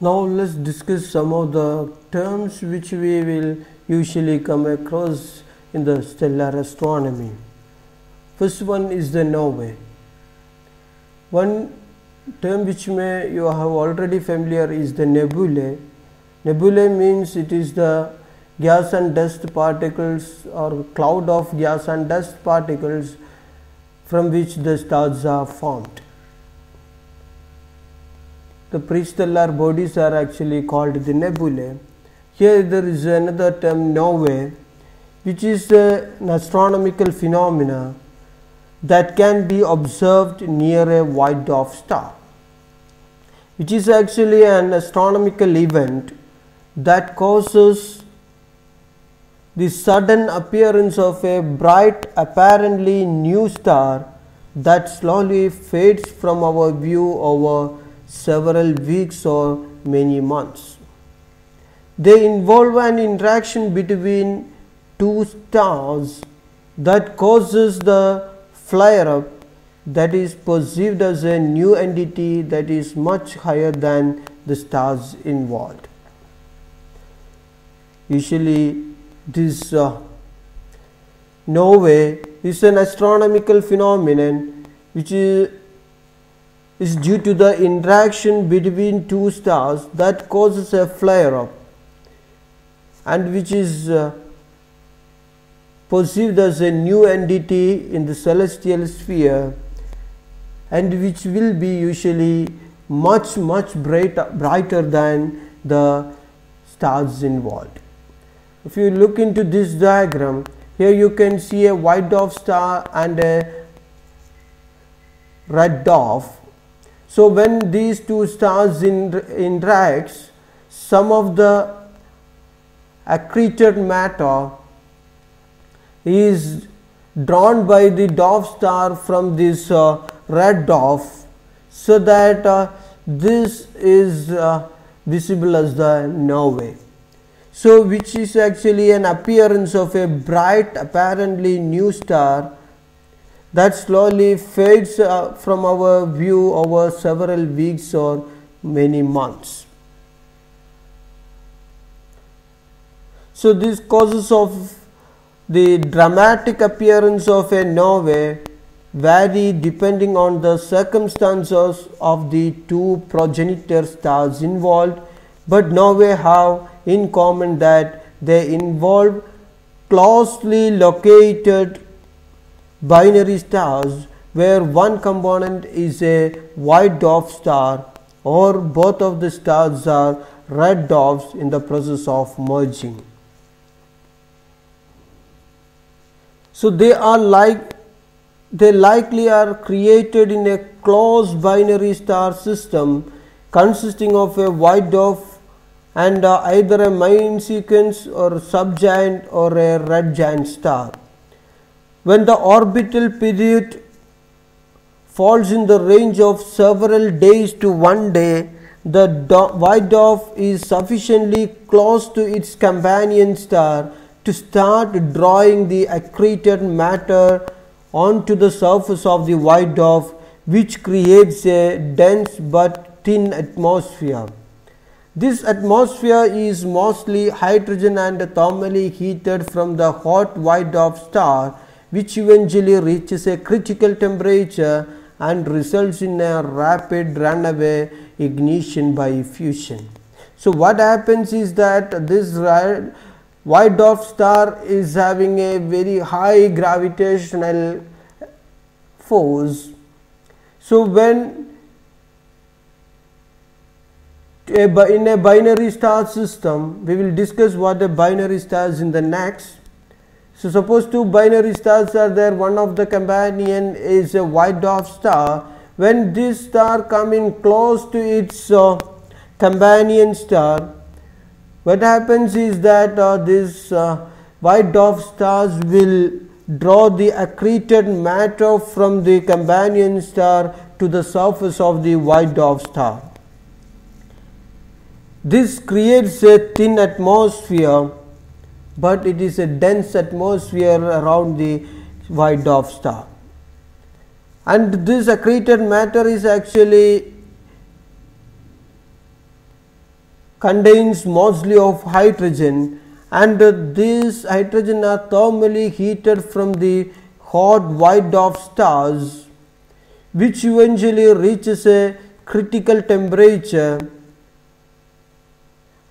Now let's discuss some of the terms which we will usually come across in the stellar astronomy. First one is the Novae. One term which you have already familiar is the nebulae. Nebulae means it is the gas and dust particles or cloud of gas and dust particles from which the stars are formed. The prestellar bodies are actually called the nebulae. Here there is another term Novae, which is an astronomical phenomena that can be observed near a white dwarf star, which is actually an astronomical event that causes the sudden appearance of a bright apparently new star that slowly fades from our view over several weeks or many months. They involve an interaction between two stars that causes the flare up that is perceived as a new entity that is much higher than the stars involved. Usually this Novae is an astronomical phenomenon which is due to the interaction between two stars that causes a flare up and which is perceived as a new entity in the celestial sphere and which will be usually much brighter than the stars involved. If you look into this diagram, here you can see a white dwarf star and a red dwarf. So when these two stars interacts, some of the accreted matter is drawn by the dwarf star from this red dwarf, so that this is visible as the Novae. So which is actually an appearance of a bright apparently new star that slowly fades from our view over several weeks or many months. So these causes of the dramatic appearance of a Novae vary depending on the circumstances of the two progenitor stars involved, but Novae have in common that they involve closely located binary stars where one component is a white dwarf star or both of the stars are red dwarfs in the process of merging. So they likely are created in a closed binary star system consisting of a white dwarf and either a main sequence or subgiant or a red giant star. When the orbital period falls in the range of several days to 1 day, the white dwarf is sufficiently close to its companion star to start drawing the accreted matter onto the surface of the white dwarf, which creates a dense but thin atmosphere. This atmosphere is mostly hydrogen and thermally heated from the hot white dwarf star, which eventually reaches a critical temperature and results in a rapid runaway ignition by fusion. So what happens is that this white dwarf star is having a very high gravitational force. So when in a binary star system, we will discuss what a binary star is in the next. So suppose two binary stars are there, one of the companion is a white dwarf star. When this star coming close to its companion star, what happens is that this white dwarf stars will draw the accreted matter from the companion star to the surface of the white dwarf star. This creates a thin atmosphere, but it is a dense atmosphere around the white dwarf star. And this accreted matter is actually contains mostly of hydrogen, and these hydrogen are thermally heated from the hot white dwarf stars, which eventually reaches a critical temperature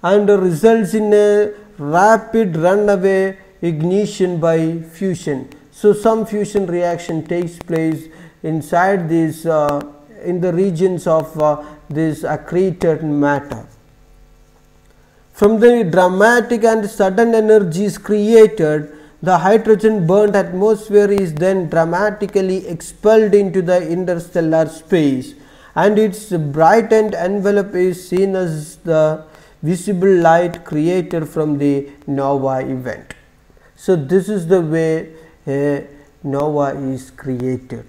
and results in a rapid runaway ignition by fusion. So some fusion reaction takes place inside this in the regions of this accreted matter. From the dramatic and sudden energies created, the hydrogen burnt atmosphere is then dramatically expelled into the interstellar space, and its brightened envelope is seen as the visible light created from the Novae event. So this is the way a nova is created.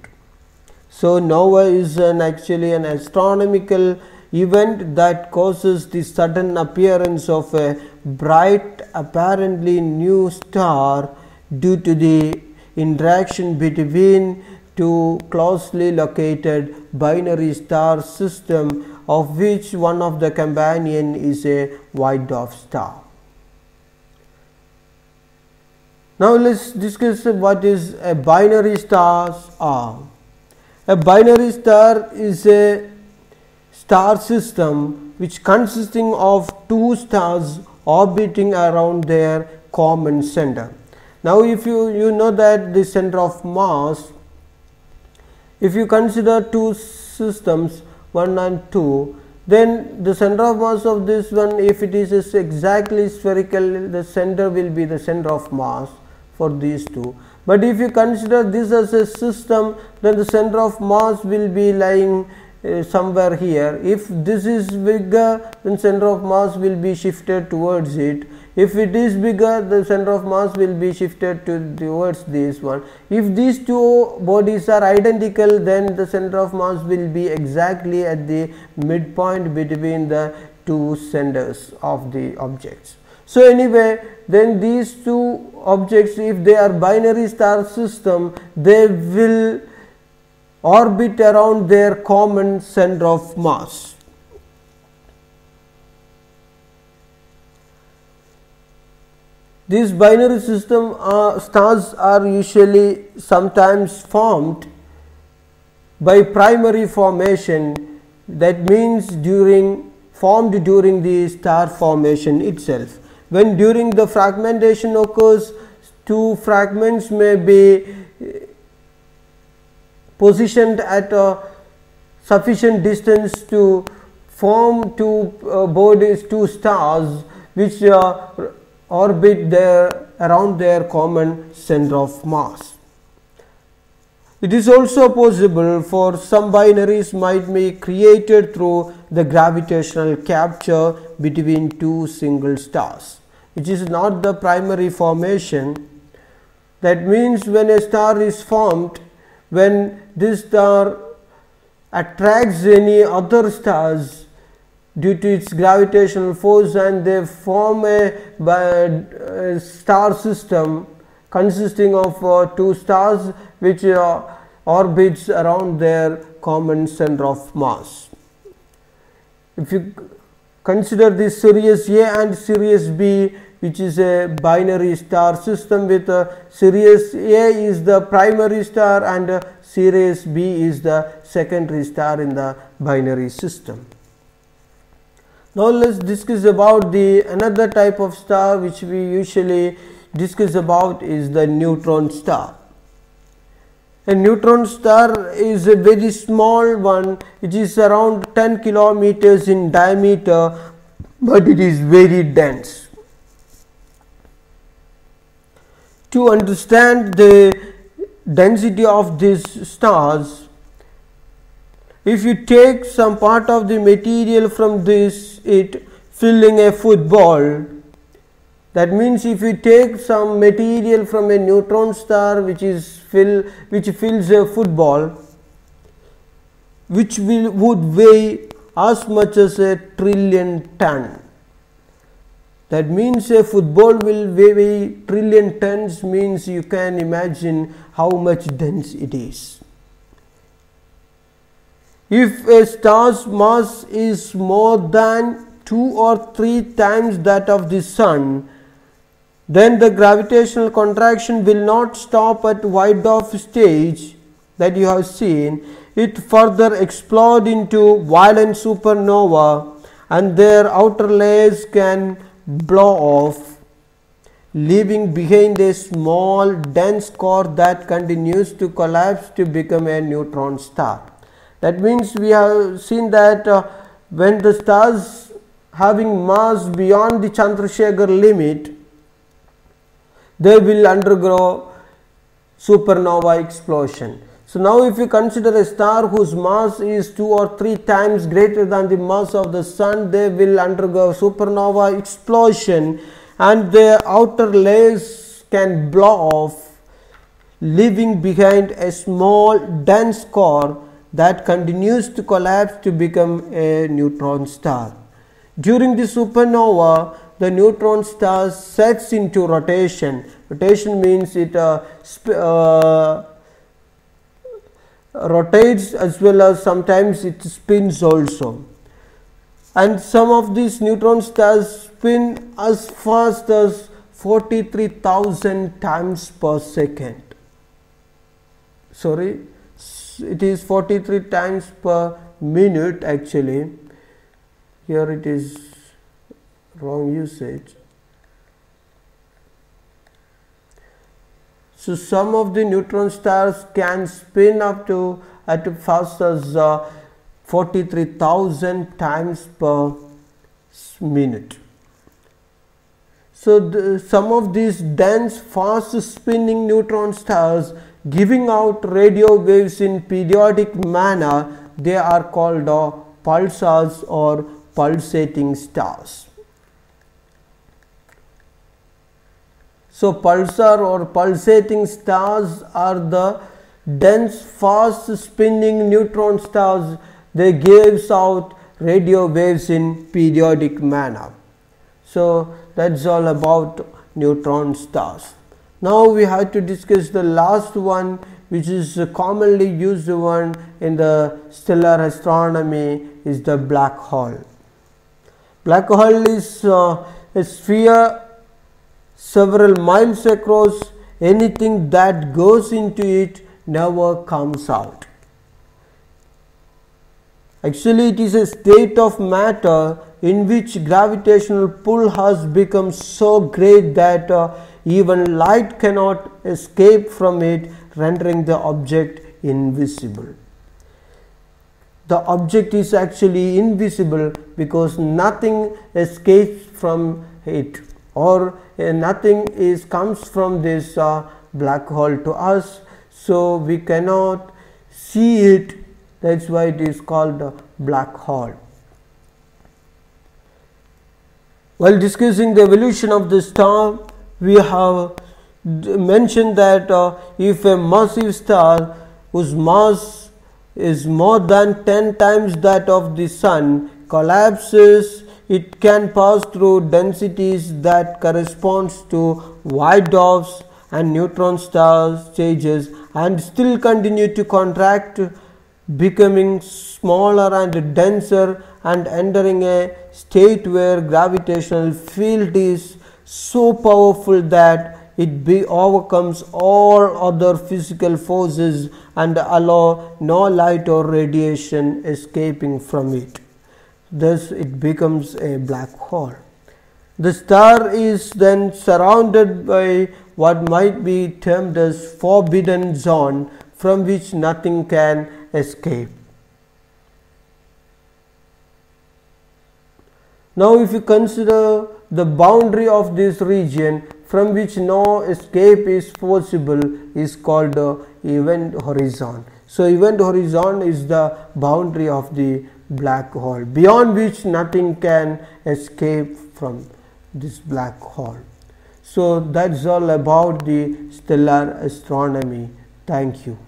So nova is actually an astronomical event that causes the sudden appearance of a bright, apparently new star due to the interaction between two closely located binary star system, of which one of the companion is a white dwarf star. Now let's discuss what is a binary stars are. A binary star is a star system which consisting of two stars orbiting around their common center. Now if you know that the center of mass, if you consider two systems 1 and 2, then the center of mass of this one, if it is exactly spherical, the center will be the center of mass for these two. But if you consider this as a system, then the center of mass will be lying somewhere here. If this is bigger, then center of mass will be shifted towards it. If it is bigger, the center of mass will be shifted towards this one. If these two bodies are identical, then the center of mass will be exactly at the midpoint between the two centers of the objects. So anyway, then these two objects, if they are binary star system, they will orbit around their common center of mass. These binary system stars are usually sometimes formed by primary formation, that means formed during the star formation itself. When during the fragmentation occurs, two fragments may be positioned at a sufficient distance to form two stars which orbit around their common center of mass. It is also possible for some binaries might be created through the gravitational capture between two single stars, which is not the primary formation. That means when a star is formed, when this star attracts any other stars due to its gravitational force, and they form a star system consisting of two stars which orbits around their common center of mass. If you consider this Sirius A and Sirius B, which is a binary star system, with Sirius A is the primary star and Sirius B is the secondary star in the binary system. Now let's discuss about another type of star which we usually discuss about is the neutron star. A neutron star is a very small one. It is around 10 kilometers in diameter, but it is very dense. To understand the density of these stars, if you take some part of the material from it filling a football, that means if you take some material from a neutron star which fills a football, which would weigh as much as 1 trillion ton. That means a football will weigh 1 trillion tons, means you can imagine how much dense it is. If a star's mass is more than 2 or 3 times that of the sun, then the gravitational contraction will not stop at white dwarf stage that you have seen. It further explode into violent supernova, and their outer layers can blow off, leaving behind a small dense core that continues to collapse to become a neutron star. That means we have seen that when the stars having mass beyond the Chandrasekhar limit, they will undergo supernova explosion. So now if you consider a star whose mass is 2 or 3 times greater than the mass of the sun, they will undergo supernova explosion, and their outer layers can blow off, leaving behind a small dense core that continues to collapse to become a neutron star. During the supernova, the neutron star sets into rotation. Rotation means it rotates as well as sometimes it spins also. And some of these neutron stars spin as fast as 43,000 times per second. Sorry, it is 43 times per minute actually. Here it is wrong usage. So some of the neutron stars can spin up to at fast as 43,000 times per minute. So some of these dense fast spinning neutron stars giving out radio waves in periodic manner, they are called pulsars or pulsating stars. So pulsar or pulsating stars are the dense fast spinning neutron stars. They gives out radio waves in periodic manner. So that's all about neutron stars. Now we have to discuss the last one, which is a commonly used one in the stellar astronomy, is the black hole. Black hole is a sphere several miles across. Anything that goes into it never comes out. Actually, it is a state of matter in which gravitational pull has become so great that even light cannot escape from it, rendering the object invisible. The object is actually invisible because nothing escapes from it, or nothing comes from this black hole to us, so we cannot see it. That's why it is called a black hole. While discussing the evolution of the star, we have mentioned that if a massive star whose mass is more than 10 times that of the sun collapses, it can pass through densities that corresponds to white dwarfs and neutron star stages and still continue to contract, becoming smaller and denser and entering a state where gravitational field is so powerful that it overcomes all other physical forces and allow no light or radiation escaping from it. Thus it becomes a black hole. The star is then surrounded by what might be termed as forbidden zone, from which nothing can escape. Now if you consider the boundary of this region from which no escape is possible is called the event horizon. So event horizon is the boundary of the black hole, beyond which nothing can escape from this black hole. So that's all about the stellar astronomy. Thank you.